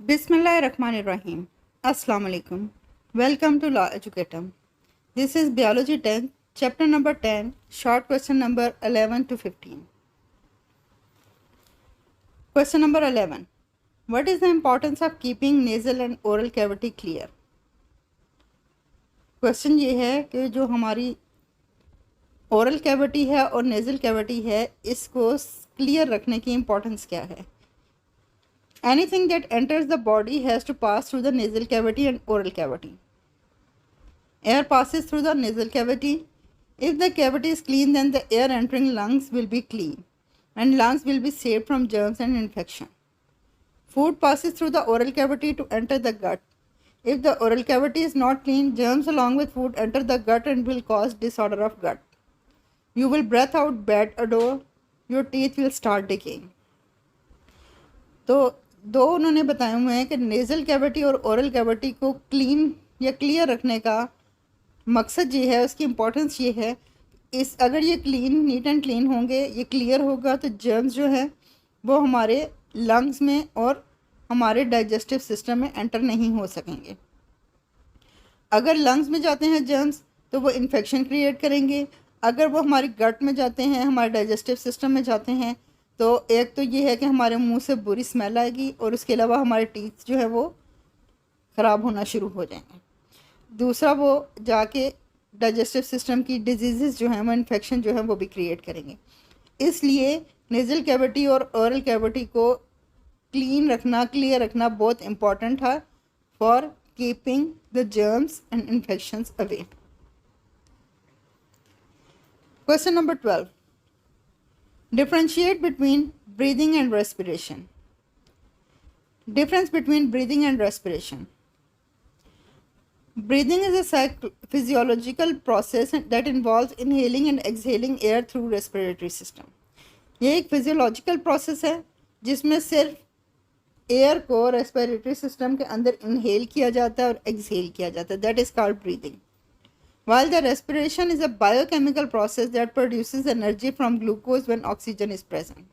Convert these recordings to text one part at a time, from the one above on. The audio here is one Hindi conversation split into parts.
Bismillahirrahmanirrahim. Assalamu alaikum. Welcome to Law Educator. This is Biology 10, chapter number 10, short question number 11 to 15. Question number 11. What is the importance of keeping nasal and oral cavity clear? Question ये है कि जो हमारी ओरल कैविटी है और नेज़ल कैविटी है इसको क्लियर रखने की इम्पोर्टेंस क्या है? Anything that enters the body has to pass through the nasal cavity and oral cavity. Air passes through the nasal cavity. If the cavity is clean, then the air entering lungs will be clean and lungs will be saved from germs and infection. Food passes through the oral cavity to enter the gut. If the oral cavity is not clean, germs along with food enter the gut and will cause disorder of gut. You will breath out bad odor. Your teeth will start decaying. तो दो उन्होंने बताए हुए हैं कि नेज़ल कैविटी और ओरल कैविटी को क्लीन या क्लियर रखने का मकसद ये है, उसकी इम्पोर्टेंस ये है, इस अगर ये क्लीन नीट एंड क्लीन होंगे, ये क्लियर होगा तो जर्म्स जो है वो हमारे लंग्स में और हमारे डाइजेस्टिव सिस्टम में एंटर नहीं हो सकेंगे। अगर लंग्स में जाते हैं जर्म्स तो वो इन्फेक्शन क्रिएट करेंगे। अगर वो हमारी गट में जाते हैं, हमारे डाइजेस्टिव सिस्टम में जाते हैं, तो एक तो ये है कि हमारे मुंह से बुरी स्मेल आएगी और उसके अलावा हमारे टीथ जो है वो ख़राब होना शुरू हो जाएंगे। दूसरा, वो जाके डाइजेस्टिव सिस्टम की डिजीज़ जो हैं वो इन्फेक्शन जो है वो भी क्रिएट करेंगे। इसलिए नेज़ल कैविटी और ओरल कैविटी को क्लीन रखना, क्लियर रखना बहुत इम्पॉर्टेंट है for keeping the germs and infections away. Question number 12. Differentiate between breathing and respiration. Difference between breathing and respiration. Breathing is a physiological process that involves inhaling and exhaling air through respiratory system. ये एक फिजियोलॉजिकल प्रोसेस है जिसमें सिर्फ एयर को रेस्पिरेटरी सिस्टम के अंदर इनहेल किया जाता है और एक्सहेल किया जाता है। That is called breathing. While the respiration is a biochemical process that produces energy from glucose when oxygen is present.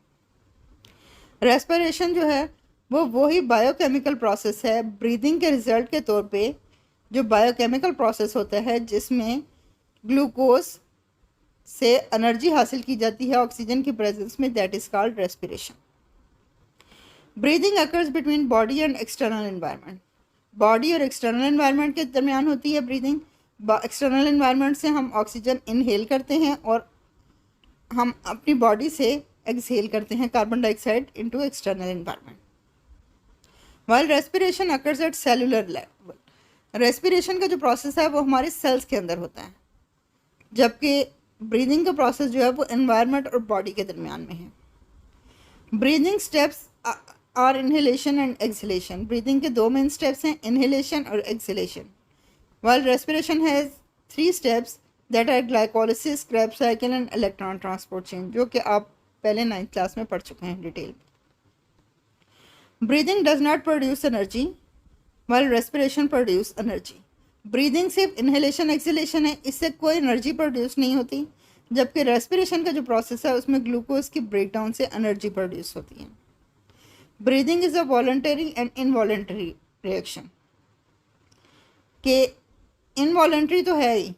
Respiration जो है वो वही बायोकेमिकल प्रोसेस है ब्रीदिंग के रिजल्ट के तौर पे, जो बायोकेमिकल प्रोसेस होता है जिसमें ग्लूकोज से एनर्जी हासिल की जाती है ऑक्सीजन की प्रेजेंस में। That is called respiration. Breathing occurs between body and external environment. Body और एक्सटर्नल एनवायरनमेंट के दरमियान होती है ब्रीदिंग. एक्सटर्नल एनवायरनमेंट से हम ऑक्सीजन इनहेल करते हैं और हम अपनी बॉडी से एक्सहेल करते हैं carbon dioxide into external environment. While respiration occurs at cellular level. Respiration का जो प्रोसेस है वो हमारे सेल्स के अंदर होता है, जबकि ब्रीदिंग का प्रोसेस जो है वो एनवायरनमेंट और बॉडी के दरमियान में है. Breathing steps are inhalation and exhalation. Breathing के दो मेन स्टेप्स हैं, इनहेलेशन और exhalation. While respiration has 3 steps that are glycolysis, Krebs cycle and electron transport chain, जो कि आप पहले 9th क्लास में पढ़ चुके हैं detail. Breathing does not produce energy, while respiration produce energy. Breathing सिर्फ inhalation exhalation है, इससे कोई एनर्जी प्रोड्यूस नहीं होती, जबकि रेस्पिरेशन का जो प्रोसेस है उसमें ग्लूकोज की ब्रेकडाउन से एनर्जी प्रोड्यूस होती है. Breathing is a voluntary and involuntary reaction. कि इनवॉलेंट्री तो है ही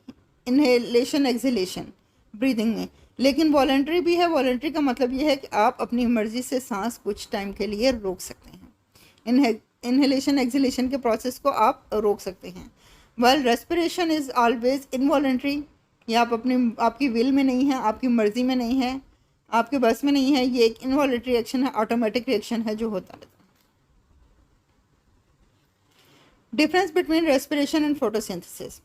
इनहेलेशन एक्सहेलेशन ब्रीदिंग में, लेकिन वॉलेंट्री भी है. वॉलेंट्री का मतलब ये है कि आप अपनी मर्ज़ी से सांस कुछ टाइम के लिए रोक सकते हैं. इनहेलेशन एक्सहेलेशन के प्रोसेस को आप रोक सकते हैं. Well respiration is always involuntary. ये आप आपकी विल में नहीं है, आपकी मर्ज़ी में नहीं है, आपके बस में नहीं है. ये एक इनवॉलेंट्री रिएक्शन है, ऑटोमेटिक रिएक्शन है जो होता रहता है. Difference between respiration and photosynthesis.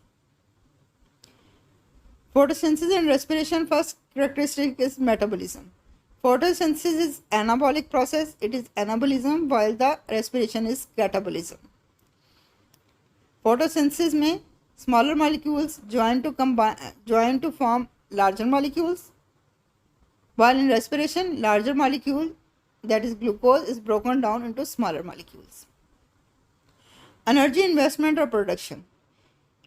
Photosynthesis and respiration, first characteristic is metabolism. Photosynthesis is anabolic process, it is anabolism, while the respiration is catabolism. Photosynthesis में smaller molecules join to form larger molecules, while in respiration larger molecule, that is glucose, is broken down into smaller molecules. Energy investment or production.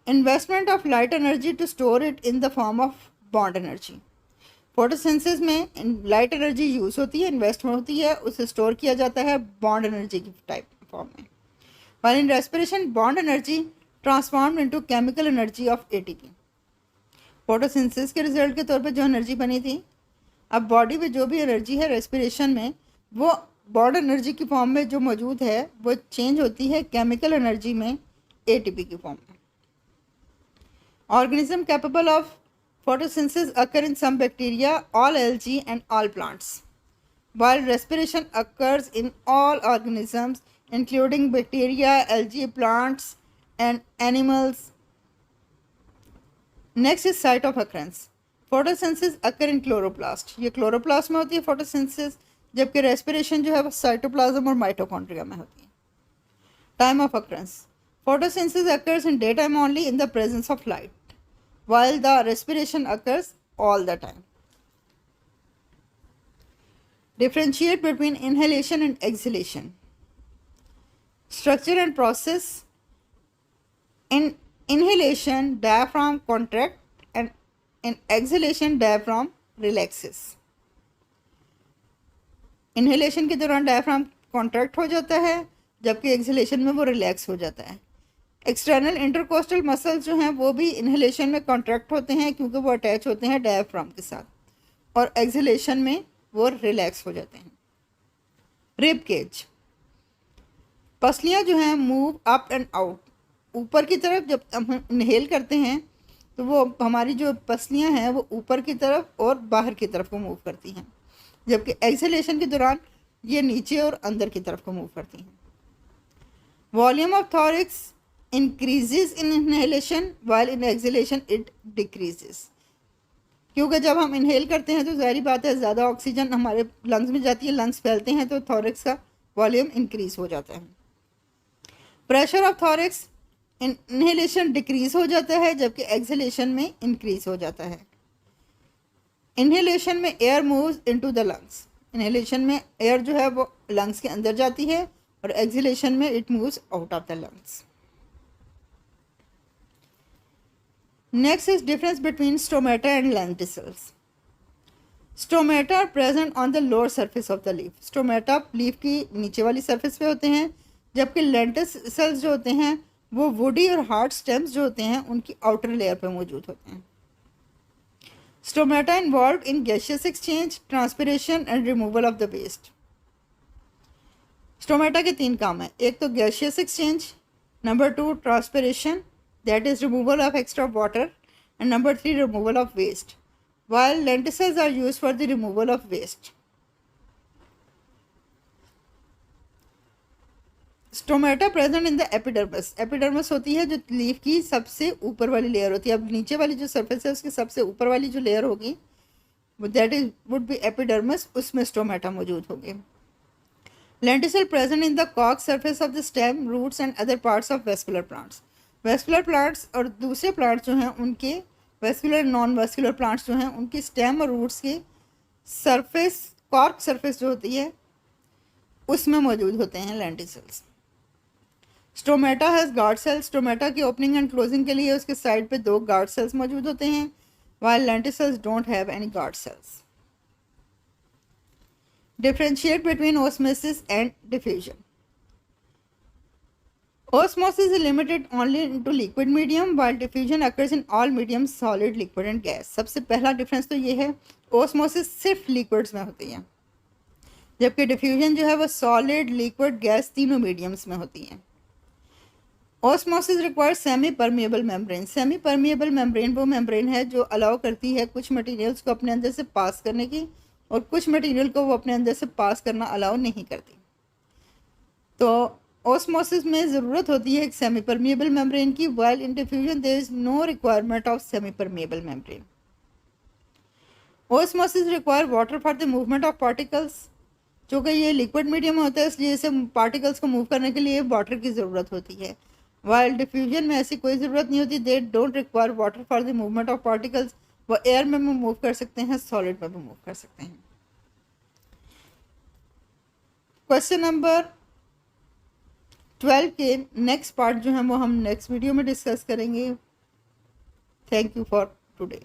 Investment of light energy to store it in the form of bond energy. Photosynthesis में लाइट एनर्जी यूज़ होती है, इन्वेस्ट होती है, उसे स्टोर किया जाता है बॉन्ड एनर्जी की टाइप फॉर्म में. while in respiration bond energy transformed into chemical energy of ATP। Photosynthesis के रिजल्ट के तौर पे जो एनर्जी बनी थी, अब बॉडी में जो भी एनर्जी है रेस्पिरेशन में, वो बॉड एनर्जी की फॉर्म में जो मौजूद है वो चेंज होती है केमिकल एनर्जी में एटीपी की फॉर्म में। Organism capable of photosynthesis occur in some bacteria, all algae and all plants, while respiration occurs in all organisms including bacteria, algae, plants and animals। Next is site of occurrence। photosynthesis occur in chloroplast, ये chloroplast में होती है photosynthesis, जबकि respiration जो है वो cytoplasm और mitochondria में होती है। Time of occurrence। photosynthesis occurs in daytime only in the presence of light, while the respiration occurs all the time। Differentiate between inhalation and exhalation। Structure and process। In inhalation diaphragm contract and in exhalation diaphragm relaxes। inhalation के दौरान diaphragm contract हो जाता है, जबकि exhalation में वो relax हो जाता है। एक्सटर्नल इंटरकोस्टल मसल्स जो हैं वो भी इनहेलेशन में कॉन्ट्रैक्ट होते हैं क्योंकि वो अटैच होते हैं डायफ्राम के साथ, और एक्सहेलेशन में वो रिलैक्स हो जाते हैं। Rib cage. पसलियाँ जो हैं मूव अप एंड आउट, ऊपर की तरफ जब हम इनहेल करते हैं तो वो हमारी जो पसलियाँ हैं वो ऊपर की तरफ और बाहर की तरफ को मूव करती हैं, जबकि एक्सहेलेशन के दौरान ये नीचे और अंदर की तरफ को मूव करती हैं। Volume of thorax increases in inhalation while in exhalation it decreases। क्योंकि जब हम इनहेल करते हैं तो ज़ाहिर बात है ज़्यादा ऑक्सीजन हमारे लंग्स में जाती है, लंग्स फैलते हैं तो थॉरिक्स का वॉल्यूम इंक्रीज हो जाता है। Pressure of thorax inhalation decrease हो जाता है, जबकि एक्सहेलेशन में इंक्रीज हो जाता है। इनहेलेशन में air moves into the lungs, inhalation में एयर जो है वो लंग्स के अंदर जाती है और एक्सहेलेशन में it moves out of the lungs. Next is difference between stomata and lenticels। Stomata are present on the lower surface of the leaf। Stomata leaf की नीचे वाली surface पे होते हैं, जबकि lenticels जो होते हैं वो woody और hard stems जो होते हैं उनकी outer layer पे मौजूद होते हैं। Stomata involved in gaseous exchange, transpiration and removal of the waste। Stomata के 3 काम हैं, एक तो gaseous exchange, number 2 transpiration, that is removal of extra water, and number 3 removal of waste, while lenticels are used for the removal of waste। Stomata present in the epidermis। epidermis होती है जो लीफ की सबसे ऊपर वाली लेयर होती है। अब नीचे वाली जो सरफेस है उसकी सबसे ऊपर वाली जो लेयर होगी that is would be epidermis, उसमें स्टोमेटा मौजूद होंगे। lenticel present in the cork surface of the stem, roots and other parts of vascular plants। Vascular plants और दूसरे प्लांट्स जो हैं उनके वेस्कुलर नॉन वेस्कुलर प्लांट्स जो हैं उनकी स्टेम और रूट्स की सरफेस, कॉर्क सरफेस जो होती है उसमें मौजूद होते हैं lenticels. Stomata has guard cells. Stomata की ओपनिंग एंड क्लोजिंग के लिए उसके साइड पे 2 गार्ड सेल्स मौजूद होते हैं, while lenticels don't have any guard cells। Differentiate between osmosis and diffusion। Osmosis is limited only into liquid medium, while diffusion occurs in all mediums, solid, liquid and gas। सबसे पहला डिफरेंस तो ये है, ओस्मोसिस सिर्फ लिक्विड्स में होती है, जबकि डिफ्यूजन जो है वो सॉलिड, लिक्विड, गैस तीनों मीडियम्स में होती है। Osmosis require semi permeable membrane. Semi permeable membrane वो मेम्ब्रेन है जो अलाउ करती है कुछ मटेरियल्स को अपने अंदर से पास करने की, और कुछ मटेरियल को वो अपने अंदर से पास करना अलाउ नहीं करती। तो ओस्मोसिस में ज़रूरत होती है एक सेमी परमिएबल मेम्ब्रेन की, while in diffusion there is no requirement of semi permeable membrane. Osmosis require water for the movement of particles. चूँकि ये लिक्विड मीडियम होता है इसलिए इसे पार्टिकल्स को मूव करने के लिए वाटर की ज़रूरत होती है, वाइल डिफ्यूजन में ऐसी कोई ज़रूरत नहीं होती। They don't require water for the movement of particles. वो एयर में भी मूव कर सकते हैं, सॉलिड में भी मूव कर सकते हैं। क्वेश्चन नंबर 12 के नेक्स्ट पार्ट जो है वो हम नेक्स्ट वीडियो में डिस्कस करेंगे। Thank you for today.